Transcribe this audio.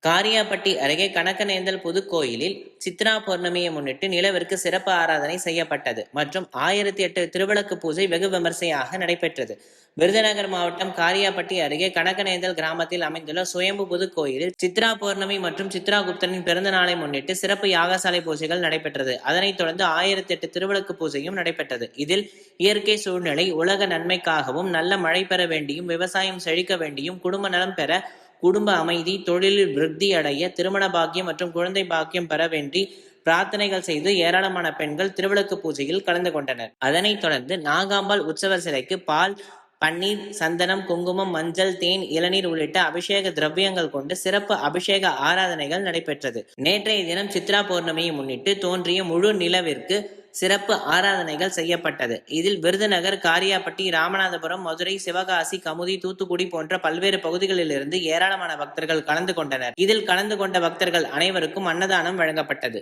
காரியாபட்டி அருகே கனகனேந்தல் புதுக்கோயிலில் சித்ரா பௌர்ணமியை முன்னிட்டு நிலவிற்கு சிறப்பு ஆராதனை செய்யப்பட்டது மற்றும் 1008 திருவிளக்கு பூஜை வெகு விமர்சையாக நடைபெற்றது. விருதுநகர் மாவட்டம் காரியாபட்டி அருகே கனகனேந்தல் கிராமத்தில் அமைந்துள்ள சுயம்பு புதுக்கோயிலில் சித்ரா பௌர்ணமி மற்றும் சித்ரா குப்தனின் பிறந்த நாளை முன்னிட்டு சிறப்பு யாகசாலை பூஜைகள் நடைபெற்றது. அதனைத் தொடர்ந்து 1008 திருவிளக்கு பூஜையும் நடைபெற்றது. இதில் இயற்கை சூழ்நிலை உலக நன்மைக்காகவும் நல்ல மழை பெற வேண்டியும் விவசாயம் செழிக்க வேண்டியும் குடும்ப நலம் பெற குடும்ப அமைதி தொழிலில் விருத்தி அடைய திருமண பாக்கியம் மற்றும் குழந்தை பாக்கியம் பெற வேண்டி பிரார்த்தனைகள் செய்து ஏராளமான பெண்கள் திருவிளக்கு பூஜையில் கலந்து கொண்டனர். அதனைத் தொடர்ந்து நாகாம்பாள் உற்சவர் சிலைக்கு பால் பன்னீர் சந்தனம் குங்குமம் மஞ்சள் தேன் இளநீர் உள்ளிட்ட அபிஷேக திரவியங்கள் கொண்டு சிறப்பு அபிஷேக ஆராதனைகள் நடைபெற்றது. நேற்றைய தினம் சித்ரா பௌர்ணமியை முன்னிட்டு தோன்றிய முழு நிலவிற்கு சிறப்பு ஆராதனைகள் செய்யப்பட்டது. இதில் விருதுநகர் காரியாபட்டி ராமநாதபுரம் மதுரை சிவகாசி கமுதி தூத்துக்குடி போன்ற பல்வேறு பகுதிகளிலிருந்து ஏராளமான பக்தர்கள் கலந்து கொண்டனர். இதில் கலந்து கொண்ட பக்தர்கள் அனைவருக்கும் அன்னதானம் வழங்கப்பட்டது.